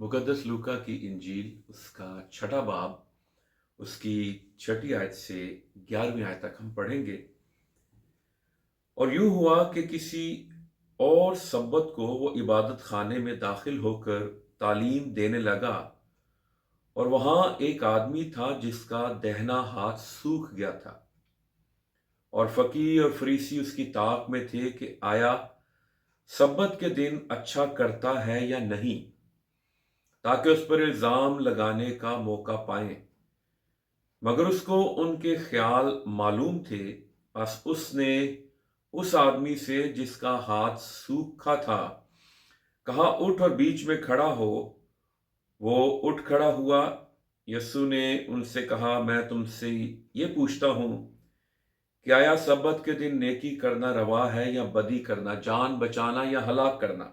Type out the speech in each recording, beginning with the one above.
मुकद्दस लूका की इंजील उसका छठा बाब उसकी छठी आयत से 11वीं आयत तक हम पढ़ेंगे। और यूं हुआ कि किसी और सब्बत को वो इबादत खाने में दाखिल होकर तालीम देने लगा। और वहां एक आदमी था जिसका दाहिना हाथ सूख गया था। और फकीह और फरीसी उसकी ताक में थे कि आया सब्बत के दिन अच्छा करता है या नहीं, ताकि उस पर इल्जाम लगाने का मौका पाएं। मगर उसको उनके ख्याल मालूम थे। बस उसने उस आदमी से जिसका हाथ सूखा था कहा, उठ और बीच में खड़ा हो। वो उठ खड़ा हुआ। यस्सु ने उनसे कहा, मैं तुमसे ये पूछता हूं कि आया सब्बत के दिन नेकी करना रवा है या बदी करना, जान बचाना या हलाक करना?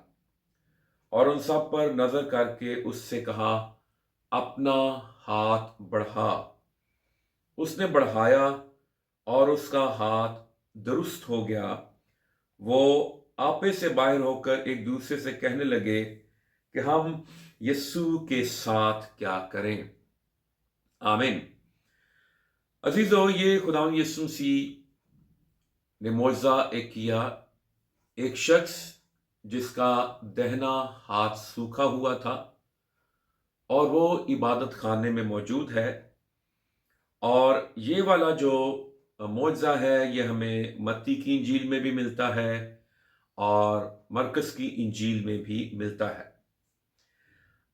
और उन सब पर नजर करके उससे कहा, अपना हाथ बढ़ा। उसने बढ़ाया और उसका हाथ दुरुस्त हो गया। वो आपे से बाहर होकर एक दूसरे से कहने लगे कि हम यस्सु के साथ क्या करें। आमीन। अजीजों, ये खुदावंद यीशु मसीह ने मौजज़ा एक किया। एक शख्स जिसका दाहिना हाथ सूखा हुआ था और वो इबादत खाने में मौजूद है। और ये वाला जो मौजज़ा है ये हमें मत्ती की इंजील में भी मिलता है और मरकस की इंजील में भी मिलता है।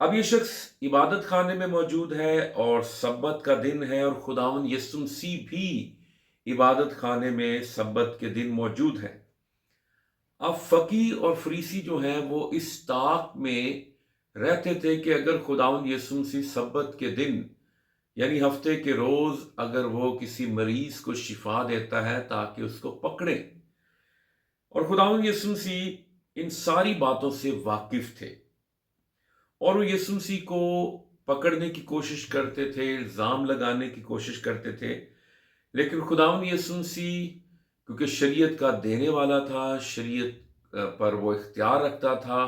अब ये शख्स इबादत खाने में मौजूद है और सब्बत का दिन है और खुदावंद यीशु मसीह भी इबादत खाने में सब्बत के दिन मौजूद है। अब फकीह और फरीसी जो हैं वो इस ताक में रहते थे कि अगर खुदावंद यीशु मसीह सब्बत के दिन यानी हफ्ते के रोज अगर वो किसी मरीज को शिफा देता है ताकि उसको पकड़े। और खुदावंद यीशु मसीह इन सारी बातों से वाकिफ थे और वो यीशु मसीह को पकड़ने की कोशिश करते थे, इल्जाम लगाने की कोशिश करते थे। लेकिन खुदावंद यीशु मसीह क्योंकि शरीयत का देने वाला था, शरीयत पर वो इख्तियार रखता था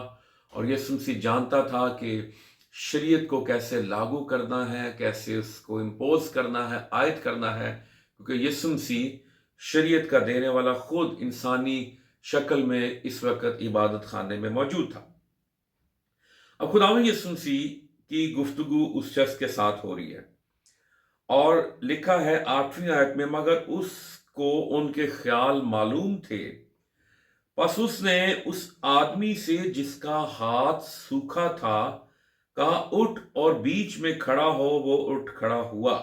और यीशु मसीह जानता था कि शरीयत को कैसे लागू करना है, कैसे उसको इम्पोज करना है, आयत करना है। क्योंकि यीशु मसीह शरीयत का देने वाला खुद इंसानी शक्ल में इस वक्त इबादत खाने में मौजूद था। अब खुदावंद यीशु मसीह की गुफ्तगू उस शख्स के साथ हो रही है और लिखा है 8वीं आयत में, मगर उसको उनके ख्याल मालूम थे। बस उसने उस आदमी से जिसका हाथ सूखा था कहा, उठ और बीच में खड़ा हो। वो उठ खड़ा हुआ।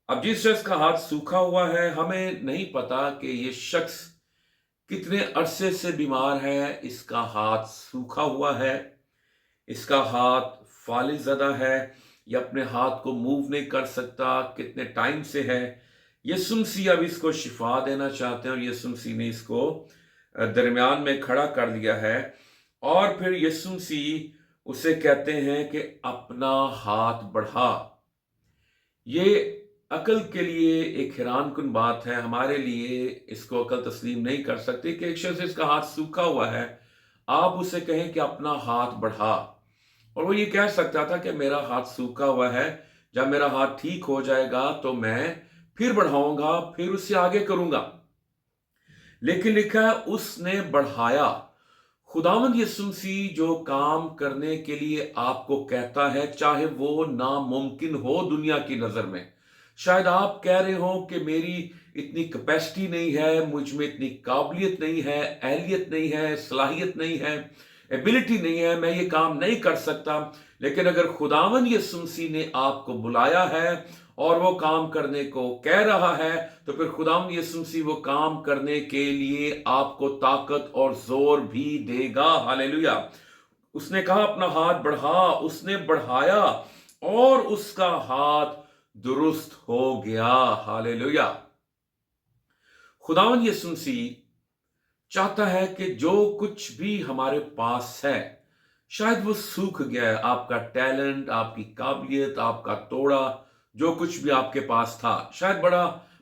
अब जिस शख्स का हाथ सूखा हुआ है, हमें नहीं पता कि ये शख्स कितने अरसे से बीमार है। इसका हाथ सूखा हुआ है, इसका हाथ फालिजदा है, ये अपने हाथ को मूव नहीं कर सकता, कितने टाइम से है। यीशु मसीह अब इसको शिफा देना चाहते हैं और यीशु मसीह ने इसको दरमियान में खड़ा कर दिया है। और फिर यीशु मसीह उसे कहते हैं कि अपना हाथ बढ़ा। ये अकल के लिए एक हैरान कुन बात है। हमारे लिए इसको अकल तस्लीम नहीं कर सकती कि एक शख्स इसका हाथ सूखा हुआ है, आप उसे कहें कि अपना हाथ बढ़ा। और वो ये कह सकता था कि मेरा हाथ सूखा हुआ है, जब मेरा हाथ ठीक हो जाएगा तो मैं फिर बढ़ाऊंगा, फिर उससे आगे करूंगा। लेकिन लिखा है उसने बढ़ाया। खुदावंद यीशु मसीह जो काम करने के लिए आपको कहता है, चाहे वो नामुमकिन हो दुनिया की नजर में। शायद आप कह रहे हो कि मेरी इतनी कैपेसिटी नहीं है, मुझ में इतनी काबिलियत नहीं है, अहलियत नहीं है, सलाहियत नहीं है, एबिलिटी नहीं है, मैं ये काम नहीं कर सकता। लेकिन अगर खुदावंद यीशु मसीह ने आपको बुलाया है और वो काम करने को कह रहा है, तो फिर खुदावंद यीशु मसीह वो काम करने के लिए आपको ताकत और जोर भी देगा। हालेलुया। उसने कहा अपना हाथ बढ़ा, उसने बढ़ाया और उसका हाथ दुरुस्त हो गया। हालेलुया। खुदावंद यीशु मसीह चाहता है कि जो कुछ भी हमारे पास है, शायद वो सूख गया है, आपका टैलेंट, आपकी काबिलियत, आपका तोड़ा, जो कुछ भी आपके पास था, शायद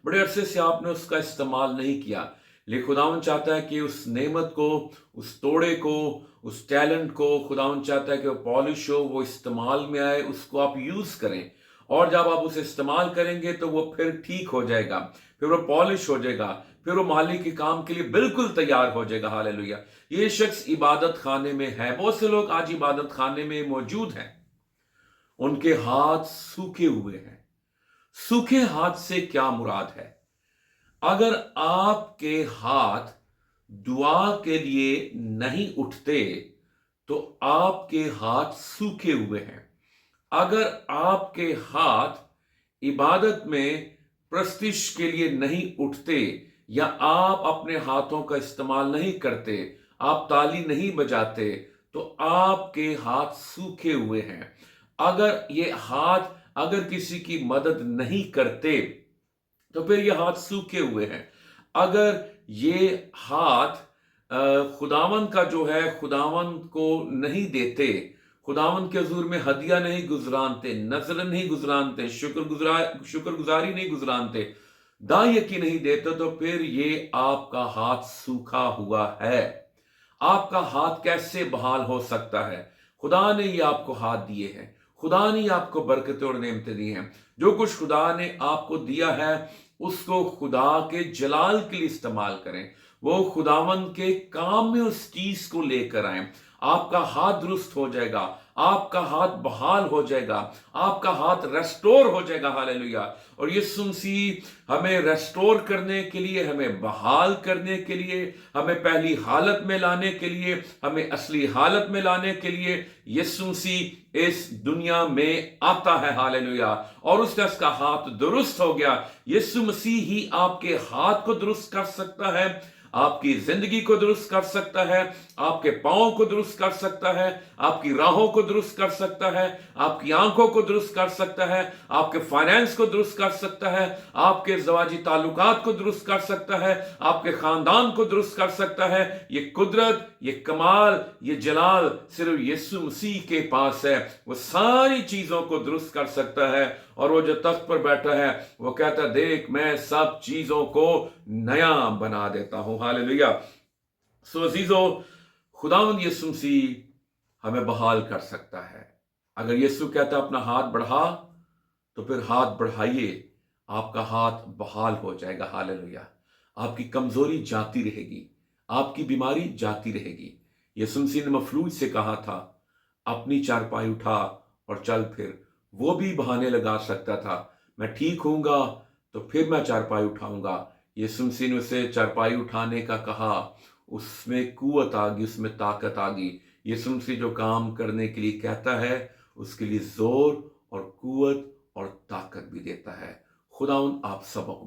बड़े अरसे से आपने उसका इस्तेमाल नहीं किया। लेकिन खुदावन चाहता है कि उस नेमत को, उस तोड़े को, उस टैलेंट को खुदावन चाहता है कि वो पॉलिश हो, वो इस्तेमाल में आए, उसको आप यूज करें। और जब आप उसे इस्तेमाल करेंगे तो वो फिर ठीक हो जाएगा, फिर वो पॉलिश हो जाएगा, फिर वो मालिक के काम के लिए बिल्कुल तैयार हो जाएगा। हालेलुया। ये शख्स इबादत खाने में है। बहुत से लोग आज इबादत खाने में मौजूद हैं, उनके हाथ सूखे हुए हैं। सूखे हाथ से क्या मुराद है? अगर आपके हाथ दुआ के लिए नहीं उठते तो आपके हाथ सूखे हुए हैं। अगर आपके हाथ इबादत में प्रस्तिश के लिए नहीं उठते, या आप अपने हाथों का इस्तेमाल नहीं करते, आप ताली नहीं बजाते, तो आपके हाथ सूखे हुए हैं। अगर ये हाथ अगर किसी की मदद नहीं करते तो फिर ये हाथ सूखे हुए हैं। अगर ये हाथ खुदावन का जो है, खुदावन को नहीं देते, खुदावन के हुजूर में हदिया नहीं गुजरानते, नजर नहीं गुजरानते, शुक्रगुजारी नहीं गुजरानते, दायकी नहीं देते, तो फिर ये आपका हाथ सूखा हुआ है। आपका हाथ कैसे बहाल हो सकता है? खुदा ने ये आपको हाथ दिए हैं, खुदा ने आपको बरकतें और नेमतें दी हैं। जो कुछ खुदा ने आपको दिया है उसको खुदा के जलाल के लिए इस्तेमाल करें। वो खुदावन के काम में उस चीज को लेकर आए। आपका हाथ दुरुस्त हो जाएगा, आपका हाथ बहाल हो जाएगा, आपका हाथ रेस्टोर हो जाएगा। हालेलुया। और यीशु मसीह हमें रेस्टोर करने के लिए, हमें बहाल करने के लिए, हमें पहली हालत में लाने के लिए, हमें असली हालत में लाने के लिए यीशु मसीह इस दुनिया में आता है। हालेलुया। और उसका हाथ दुरुस्त हो गया। यीशु मसीह ही आपके हाथ को दुरुस्त कर सकता है, आपकी जिंदगी को दुरुस्त कर सकता है, आपके पांव को दुरुस्त कर सकता है, आपकी राहों को दुरुस्त कर सकता है, आपकी आंखों को दुरुस्त कर सकता है, आपके फाइनेंस को दुरुस्त कर सकता है, आपके ज़वाजी ताल्लुकात को दुरुस्त कर सकता है, आपके खानदान को दुरुस्त कर सकता है। ये कुदरत, ये कमाल, ये जलाल सिर्फ यीशु मसीह के पास है। वो सारी चीजों को दुरुस्त कर सकता है। और वो जो तख्त पर बैठा है वो कहता है, देख मैं सब चीजों को नया बना देता हूं। हालेलुया। सो अजीजों, खुदावंद यीशु मसीह हमें बहाल कर सकता है। अगर यीशु कहता है अपना हाथ बढ़ा, तो फिर हाथ बढ़ाइए, आपका हाथ बहाल हो जाएगा। हालेलुया। आपकी कमजोरी जाती रहेगी, आपकी बीमारी जाती रहेगी। यीशु मसीह ने मफलूज से कहा था, अपनी चारपाई उठा और चल फिर। वो भी बहाने लगा सकता था, मैं ठीक होऊंगा तो फिर मैं चारपाई उठाऊंगा। यीशु मसीह ने उसे चारपाई उठाने का कहा, उसमें कुवत आ गई, उसमें ताकत आ गई। यीशु मसीह जो काम करने के लिए कहता है उसके लिए जोर और कुवत और ताकत भी देता है। खुदाउन आप सबको